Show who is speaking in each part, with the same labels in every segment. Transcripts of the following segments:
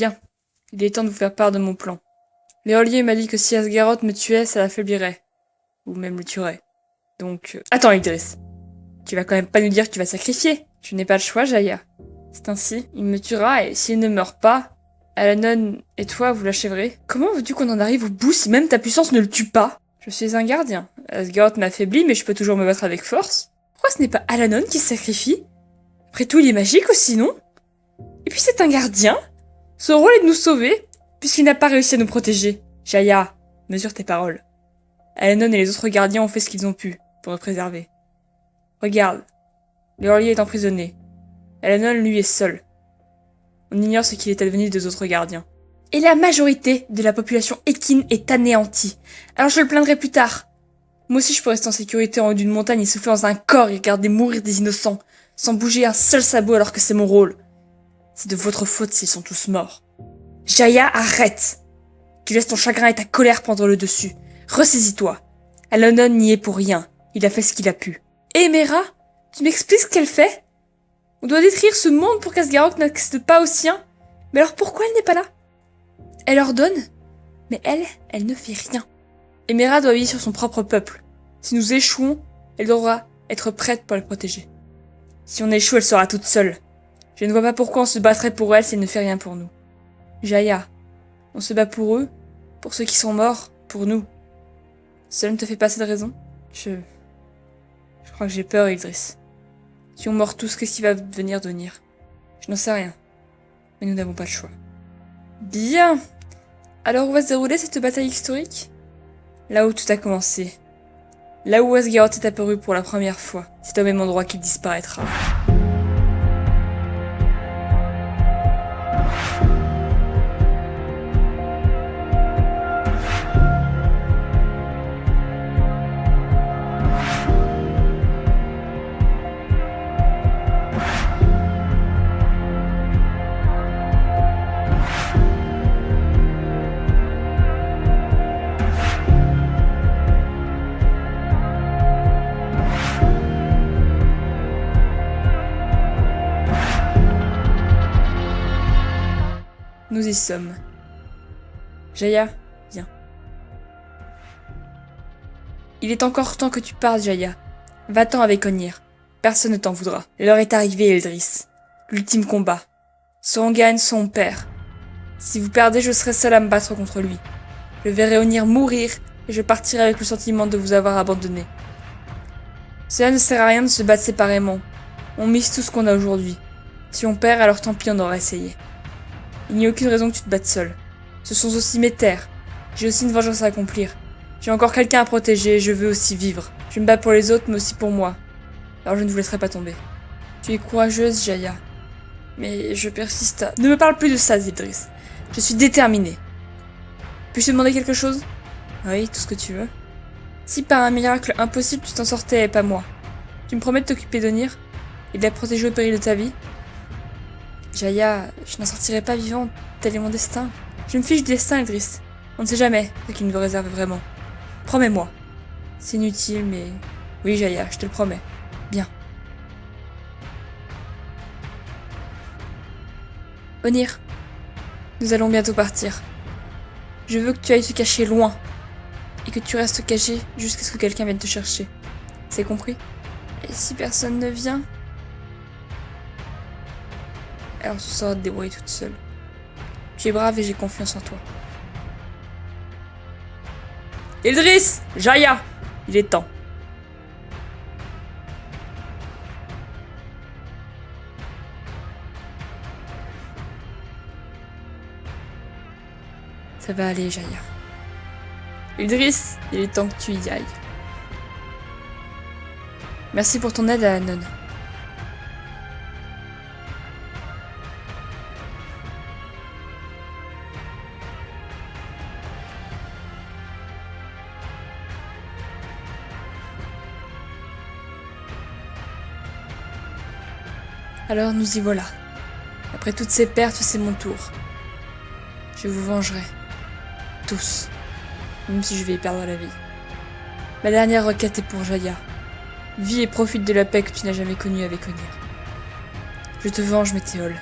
Speaker 1: Bien. Il est temps de vous faire part de mon plan. L'Éolier m'a dit que si Asgaroth me tuait, ça l'affaiblirait. Ou même le tuerait. Donc... Attends, Idris. Tu vas quand même pas nous dire que tu vas sacrifier. Je n'ai pas le choix, Jaya. C'est ainsi. Il me tuera et s'il ne meurt pas, Alanon et toi, vous l'achèverez. Comment veux-tu qu'on en arrive au bout si même ta puissance ne le tue pas? Je suis un gardien. Asgaroth m'affaiblit, mais je peux toujours me battre avec force. Pourquoi ce n'est pas Alanon qui se sacrifie? Après tout, il est magique aussi, non? Et puis c'est un gardien. Son rôle est de nous sauver, puisqu'il n'a pas réussi à nous protéger. Jaya, mesure tes paroles. Alanon et les autres gardiens ont fait ce qu'ils ont pu pour nous préserver. Regarde, l'Éolier est emprisonné. Alanon, lui, est seul. On ignore ce qu'il est advenu des autres gardiens. Et la majorité de la population équine est anéantie. Alors je le plaindrai plus tard. Moi aussi je peux rester en sécurité en haut d'une montagne et souffler dans un corps et regarder mourir des innocents, sans bouger un seul sabot alors que c'est mon rôle. C'est de votre faute s'ils sont tous morts. Jaya, arrête! Tu laisses ton chagrin et ta colère prendre le dessus. Ressaisis-toi. Alanon n'y est pour rien. Il a fait ce qu'il a pu. Et Mera, tu m'expliques ce qu'elle fait? On doit détruire ce monde pour qu'Asgaroth n'accède pas au sien. Mais alors pourquoi elle n'est pas là? Elle ordonne, mais elle ne fait rien. Emera doit veiller sur son propre peuple. Si nous échouons, elle devra être prête pour le protéger. Si on échoue, elle sera toute seule. Je ne vois pas pourquoi on se battrait pour elle si elle ne fait rien pour nous. Jaya, on se bat pour eux, pour ceux qui sont morts, pour nous. Cela ne te fait pas cette raison? Je crois que j'ai peur, Idris. Si on meurt tous, qu'est-ce qui va devenir? Je n'en sais rien. Mais nous n'avons pas le choix. Bien. Alors où va se dérouler cette bataille historique? Là où tout a commencé. Là où Asgaroth est apparu pour la première fois. C'est au même endroit qu'il disparaîtra. Nous y sommes. Jaya, viens. Il est encore temps que tu partes, Jaya. Va-t'en avec Onir. Personne ne t'en voudra. L'heure est arrivée, Eldris. L'ultime combat. Soit on gagne, soit on perd. Si vous perdez, je serai seul à me battre contre lui. Je verrai Onir mourir et je partirai avec le sentiment de vous avoir abandonné. Cela ne sert à rien de se battre séparément. On mise tout ce qu'on a aujourd'hui. Si on perd, alors tant pis, on aura essayé. Il n'y a aucune raison que tu te battes seul. Ce sont aussi mes terres. J'ai aussi une vengeance à accomplir. J'ai encore quelqu'un à protéger et je veux aussi vivre. Je me bats pour les autres, mais aussi pour moi. Alors je ne vous laisserai pas tomber. Tu es courageuse, Jaya. Mais je persiste à... Ne me parle plus de ça, Idris. Je suis déterminée. Puis-je te demander quelque chose? Oui, tout ce que tu veux. Si par un miracle impossible tu t'en sortais et pas moi, tu me promets de t'occuper d'Onir et de la protéger au péril de ta vie? Jaya, je n'en sortirai pas vivante, tel est mon destin. Je me fiche du destin, Idris. On ne sait jamais ce qu'il nous réserve vraiment. Promets-moi. C'est inutile, mais... Oui, Jaya, je te le promets. Bien. Onir, nous allons bientôt partir. Je veux que tu ailles te cacher loin. Et que tu restes caché jusqu'à ce que quelqu'un vienne te chercher. C'est compris? Et si personne ne vient? Alors tu sauras te débrouiller toute seule. Tu es brave et j'ai confiance en toi. Idris! Jaya! Il est temps. Ça va aller, Jaya. Idris, il est temps que tu y ailles. Merci pour ton aide, Alanon. Alors nous y voilà. Après toutes ces pertes, c'est mon tour. Je vous vengerai. Tous. Même si je vais y perdre la vie. Ma dernière requête est pour Jaya. Vis et profite de la paix que tu n'as jamais connue avec Onir. Je te venge, Météole.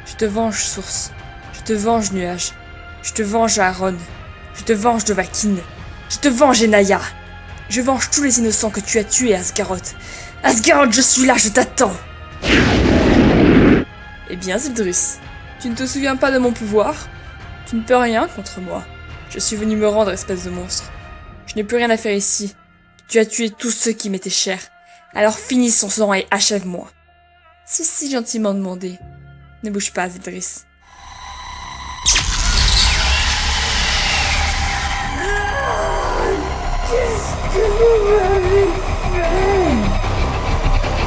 Speaker 1: Je te venge, Source. Je Je te venge, Nuage. Je te venge, Aaron. Je te venge, Dovahkiin. Je te venge, Enaya. Je venge tous les innocents que tu as tués, Asgaroth. Asgaroth, je suis là, je t'attends. Eh bien, Zyldris, tu ne te souviens pas de mon pouvoir? Tu ne peux rien contre moi. Je suis venu me rendre, espèce de monstre. Je n'ai plus rien à faire ici. Tu as tué tous ceux qui m'étaient chers. Alors finis son sang et achève-moi. C'est si gentiment demandé. Ne bouge pas, Zyldris.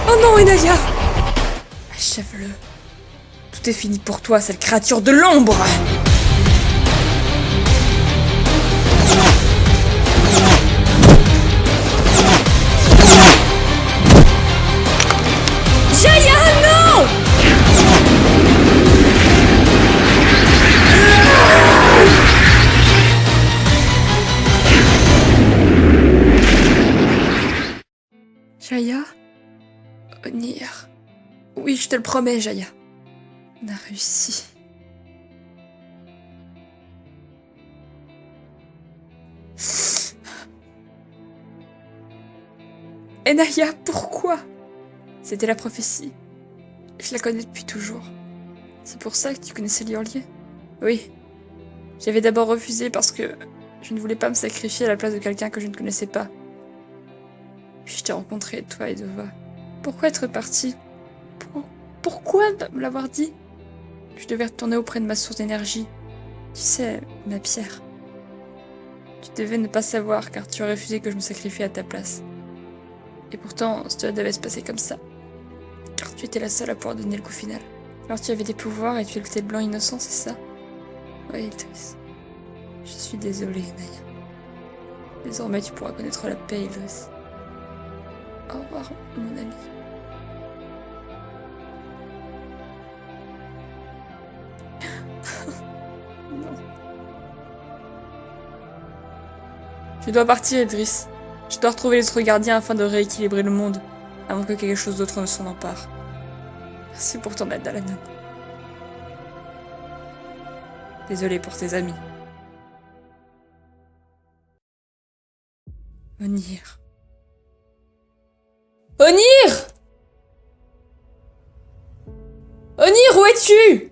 Speaker 1: Oh non, Enaya! Achève-le. Tout est fini pour toi, cette créature de l'ombre! Jaya, non! Jaya? Onir. Oui, je te le promets, Jaya. On a réussi. Enaya, pourquoi? C'était la prophétie. Je la connais depuis toujours. C'est pour ça que tu connaissais Liorlier? Oui. J'avais d'abord refusé parce que je ne voulais pas me sacrifier à la place de quelqu'un que je ne connaissais pas. Puis je t'ai rencontré, toi et Dova. Pourquoi être parti? Pourquoi me l'avoir dit? Je devais retourner auprès de ma source d'énergie. Tu sais, ma pierre. Tu devais ne pas savoir car tu as refusé que je me sacrifie à ta place. Et pourtant, cela devait se passer comme ça. Car tu étais la seule à pouvoir donner le coup final. Alors tu avais des pouvoirs et tu écoutais le blanc innocent, c'est ça? Oui, Ildris. Je suis désolée, Naya. Désormais, tu pourras connaître la paix, Ildris. Au revoir, mon ami. Non. Je dois partir, Idris. Je dois retrouver les autres gardiens afin de rééquilibrer le monde, avant que quelque chose d'autre ne s'en empare. Merci pour ton aide, Alanon. Désolé pour tes amis. Onir. Onir! Onir, où es-tu?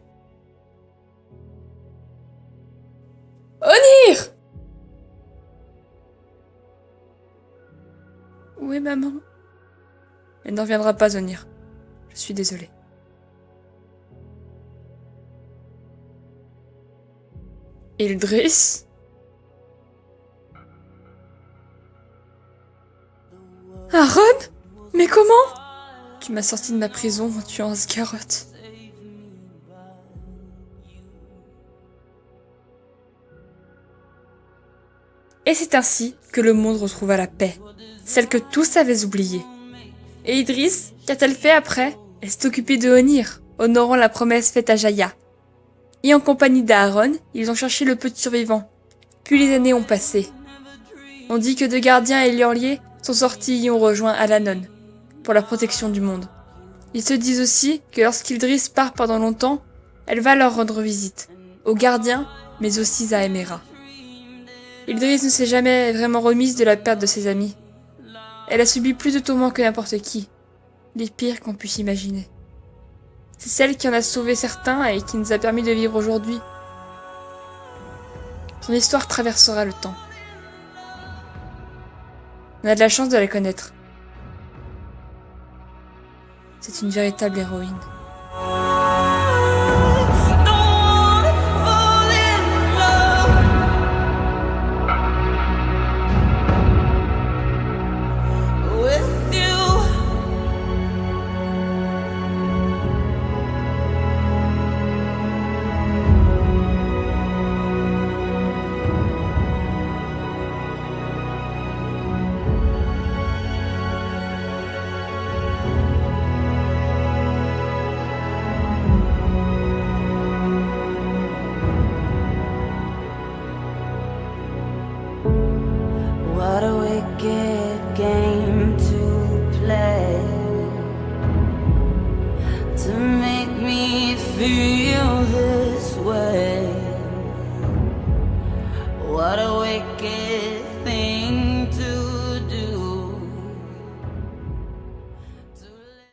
Speaker 1: Onir! Où est maman? Elle ne reviendra pas, Onir. Je suis désolée. Ildris? Aaron? Mais comment? Tu m'as sorti de ma prison en tuant Asgaroth. Et c'est ainsi que le monde retrouva la paix, celle que tous avaient oubliée. Et Idris, qu'a-t-elle fait après? Elle s'est occupée de Onir, honorant la promesse faite à Jaya. Et en compagnie d'Aaron, ils ont cherché le peu de survivants. Puis les années ont passé. On dit que deux gardiens et Liorlier sont sortis et ont rejoint Alanon, pour la protection du monde. Ils se disent aussi que lorsqu'Ildris part pendant longtemps, elle va leur rendre visite, aux gardiens, mais aussi à Emera. Ildris ne s'est jamais vraiment remise de la perte de ses amis. Elle a subi plus de tourments que n'importe qui, les pires qu'on puisse imaginer. C'est celle qui en a sauvé certains et qui nous a permis de vivre aujourd'hui. Son histoire traversera le temps. On a de la chance de la connaître. C'est une véritable héroïne.
Speaker 2: feel this way. What a wicked